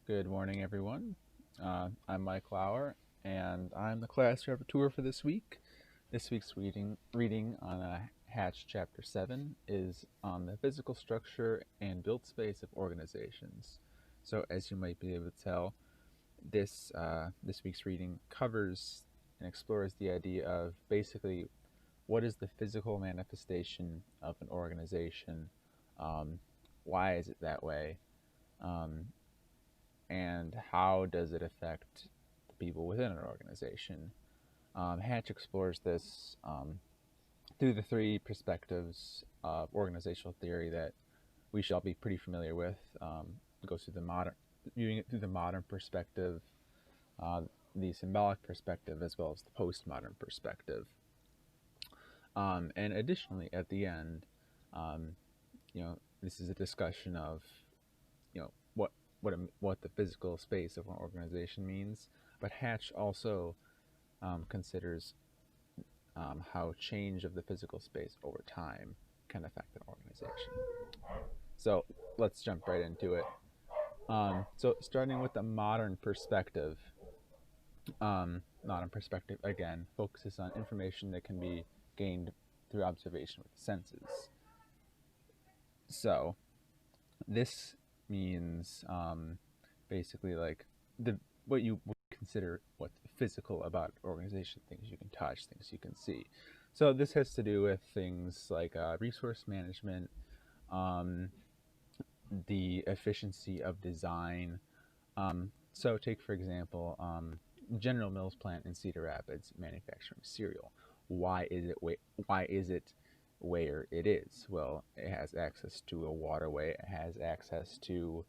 Good morning, everyone. I'm Mike Lauer, and I'm the class rapporteur for this week. This week's reading on Hatch Chapter 7 is on the physical structure and built space of organizations. So, as you might be able to tell, this week's reading covers and explores the idea of basically what is the physical manifestation of an organization, um, why is it that way, um, and how does it affect the people within an organization. Hatch explores this through the three perspectives of organizational theory that we shall be pretty familiar with. It goes through the modern, viewing it through the modern perspective, uh, the symbolic perspective, as well as the postmodern perspective. And additionally, at the end, um, this is a discussion of what the physical space of an organization means. But Hatch also considers how change of the physical space over time can affect an organization. So let's jump right into it. So starting with the modern perspective again focuses on information that can be gained through observation with the senses. So this means basically like the what you would consider what's physical about organization, things you can touch, things you can see. So this has to do with things like resource management, um, the efficiency of design. So take for example General Mills plant in Cedar Rapids manufacturing cereal. Why is it where it is? Well, it has access to a waterway. It has access to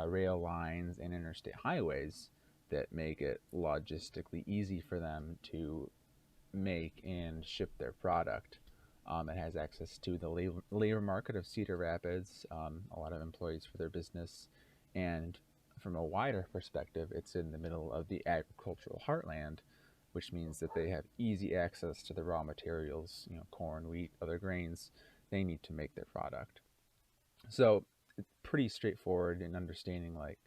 rail lines and interstate highways that make it logistically easy for them to make and ship their product. It has access to the labor market of Cedar Rapids, a lot of employees for their business, and from a wider perspective, it's in the middle of the agricultural heartland, which means that they have easy access to the raw materials, corn, wheat, other grains they need to make their product. So, it's pretty straightforward in understanding like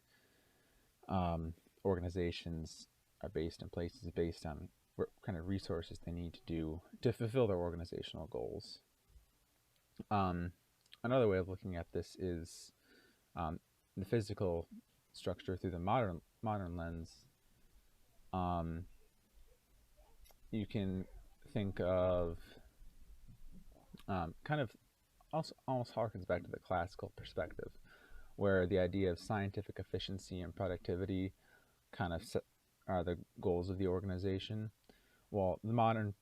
um, organizations are based in places based on what kind of resources they need to do to fulfill their organizational goals. Um, Another way of looking at this is um, the physical structure through the modern lens. Um, you can think of kind of also almost harkens back to the classical perspective, where the idea of scientific efficiency and productivity kind of are the goals of the organization. Well, in modern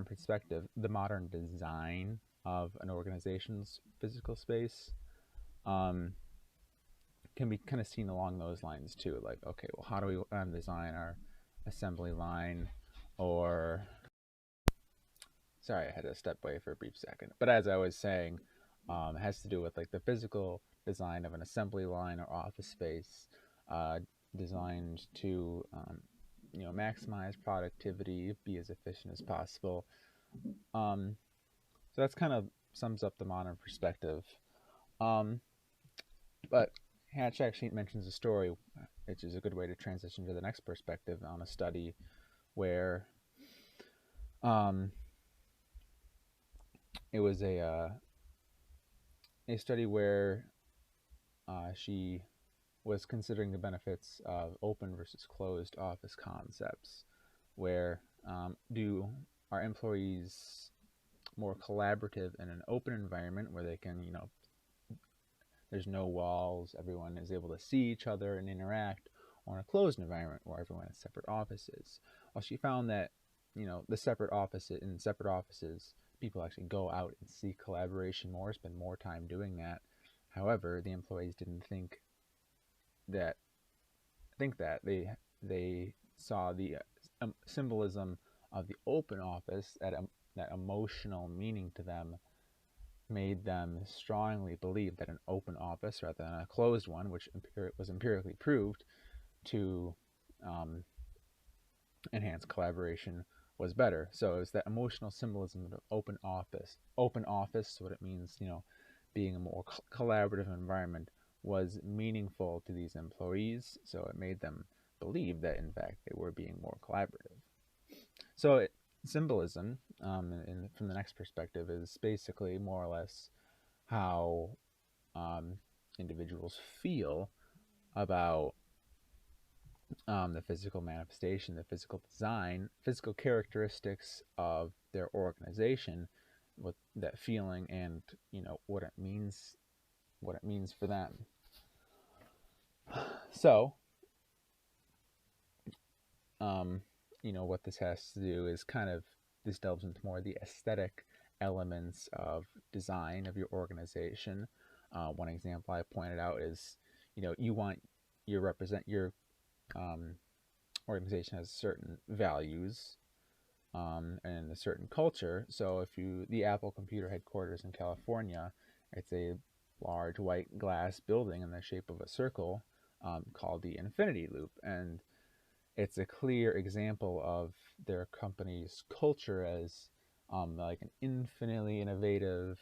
perspective, the modern design of an organization's physical space um, can be kind of seen along those lines too. Like, okay, well, how do we design our assembly line? Or, sorry, I had to step away for a brief second. But as I was saying, it has to do with like the physical design of an assembly line or office space designed to maximize productivity, be as efficient as possible. Um, so that's kind of sums up the modern perspective. Um, but Hatch actually mentions a story, which is a good way to transition to the next perspective on a study where um, it was a study where she was considering the benefits of open versus closed office concepts, where do our employees more collaborative in an open environment where they can, there's no walls, everyone is able to see each other and interact, or in a closed environment where everyone has separate offices. Well, she found that, the separate offices, people actually go out and see collaboration more, spend more time doing that. However, the employees didn't that think that they saw the symbolism of the open office, that emotional meaning to them, made them strongly believe that an open office rather than a closed one, which was empirically proved to um, enhance collaboration, was better. So it was that emotional symbolism of open office. Open office, what it means, being a more collaborative environment, was meaningful to these employees, so it made them believe that in fact they were being more collaborative. So symbolism, from the next perspective, is basically more or less how um, individuals feel about the physical manifestation, the physical design, physical characteristics of their organization, with that feeling, and what it means for them. So, what this has to do is this delves into more of the aesthetic elements of design of your organization. One example I pointed out is, you want your um, organization has certain values and a certain culture. So if the Apple computer headquarters in California, it's a large white glass building in the shape of a circle called the Infinity Loop, and it's a clear example of their company's culture as like an infinitely innovative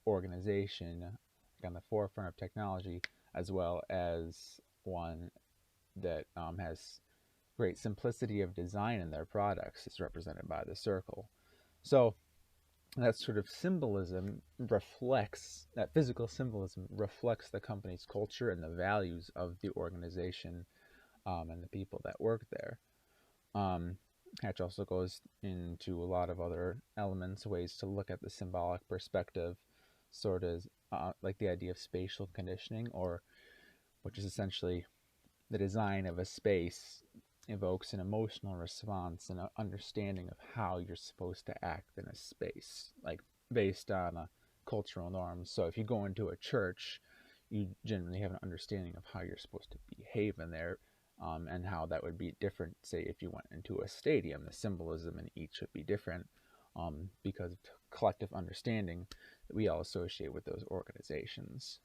organization, like on the forefront of technology, as well as one that has great simplicity of design in their products, is represented by the circle. So that sort of symbolism that physical symbolism reflects the company's culture and the values of the organization and the people that work there. Hatch also goes into a lot of other elements, ways to look at the symbolic perspective, sort of like the idea of spatial conditioning, which is essentially the design of a space evokes an emotional response and an understanding of how you're supposed to act in a space, like based on cultural norms. So if you go into a church, you generally have an understanding of how you're supposed to behave in there, and how that would be different, say, if you went into a stadium. The symbolism in each would be different because of collective understanding that we all associate with those organizations.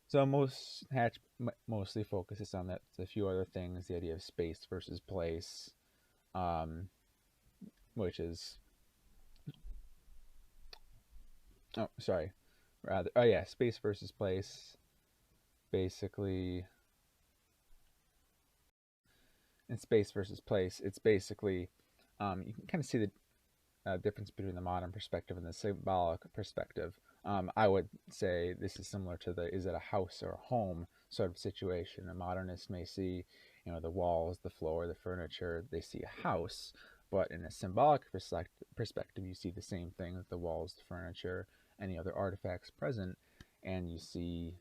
So Hatch mostly focuses on that. A few other things, the idea of space versus place, which is space versus place. Basically, in space versus place, it's basically you can kind of see the difference between the modern perspective and the symbolic perspective. I would say this is similar to the is it a house or a home sort of situation. A modernist may see, the walls, the floor, the furniture, they see a house, but in a symbolic perspective, you see the same thing with the walls, the furniture, any other artifacts present, and you see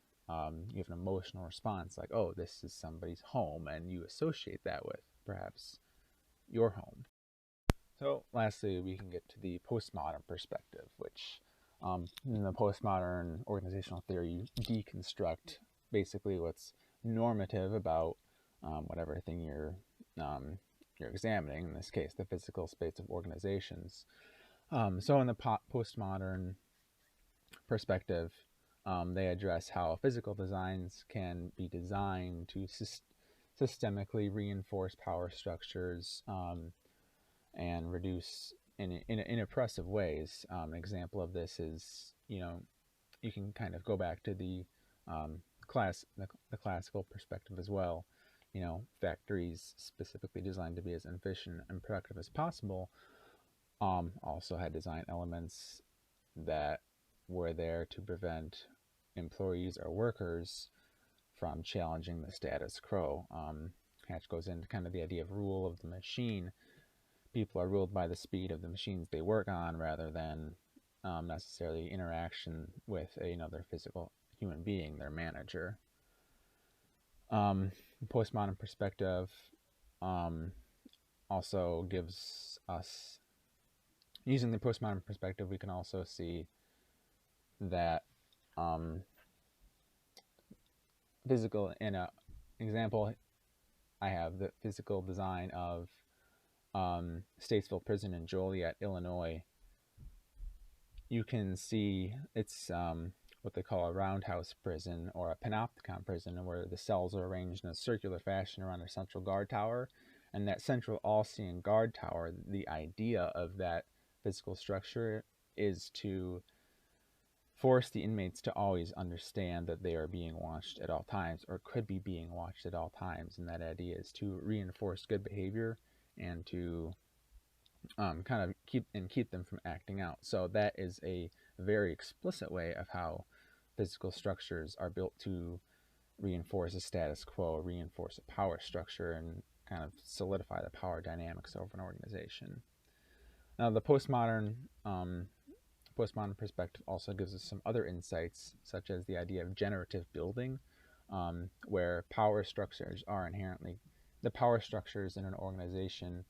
you have an emotional response like, oh, this is somebody's home, and you associate that with perhaps your home. So lastly, we can get to the postmodern perspective, which in the postmodern organizational theory, you deconstruct basically what's normative about whatever thing you're examining. In this case, the physical space of organizations. So in the postmodern perspective, they address how physical designs can be designed to systemically reinforce power structures and reduce in oppressive ways. An example of this is, you can kind of go back to the classical perspective as well. Factories specifically designed to be as efficient and productive as possible also had design elements that were there to prevent employees or workers from challenging the status quo. Hatch goes into kind of the idea of rule of the machine. People are ruled by the speed of the machines they work on rather than necessarily interaction with another physical human being, their manager. Postmodern perspective also gives us, using the postmodern perspective, we can also see that physical, in an example, I have the physical design of Statesville Prison in Joliet, Illinois. You can see it's what they call a roundhouse prison or a panopticon prison, where the cells are arranged in a circular fashion around a central guard tower. And that central all-seeing guard tower, the idea of that physical structure is to force the inmates to always understand that they are being watched at all times, or could be being watched at all times. And that idea is to reinforce good behavior and to kind of keep them from acting out. So that is a very explicit way of how physical structures are built to reinforce a status quo, reinforce a power structure, and kind of solidify the power dynamics over an organization. Now, the postmodern perspective also gives us some other insights, such as the idea of generative building, where power structures are inherently the power structures in an organization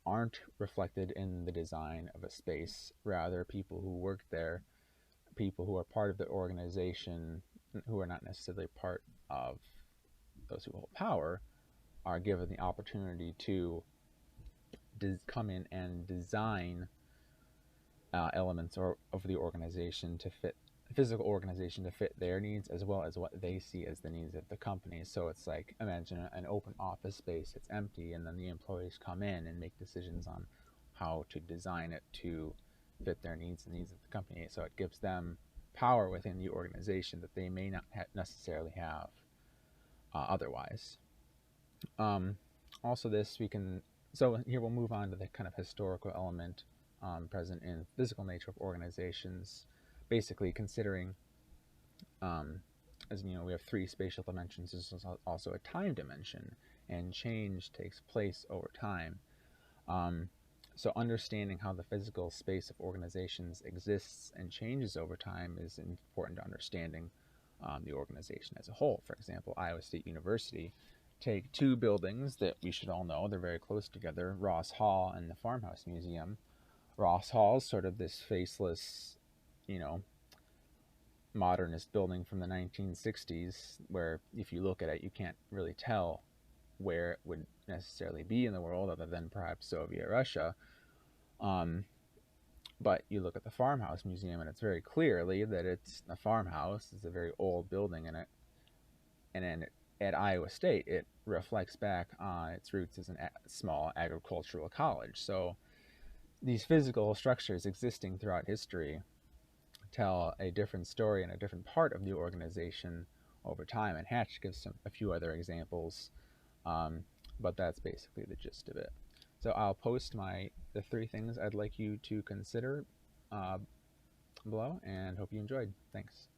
aren't reflected in the design of a space. Rather, people who work there, people who are part of the organization, who are not necessarily part of those who hold power, are given the opportunity to come in and design elements of the organization to fit physical organization to fit their needs as well as what they see as the needs of the company. So it's like, imagine an open office space, it's empty, and then the employees come in and make decisions on how to design it to fit their needs and needs of the company. So it gives them power within the organization that they may not necessarily have otherwise. Also, so here we'll move on to the kind of historical element present in physical nature of organizations, basically considering, as you know, we have three spatial dimensions. This is also a time dimension, and change takes place over time. So understanding how the physical space of organizations exists and changes over time is important to understanding the organization as a whole. For example, Iowa State University, take two buildings that we should all know, they're very close together, Ross Hall and the Farmhouse Museum. Ross Hall is sort of this faceless, you know, modernist building from the 1960s, where if you look at it, you can't really tell where it would necessarily be in the world other than perhaps Soviet Russia. But you look at the Farmhouse Museum, and it's very clearly that it's a farmhouse. It's a very old building, and then at Iowa State, it reflects back on its roots as a small agricultural college. So these physical structures existing throughout history tell a different story in a different part of the organization over time. And Hatch gives a few other examples, but that's basically the gist of it. So I'll post the three things I'd like you to consider below, and hope you enjoyed. Thanks.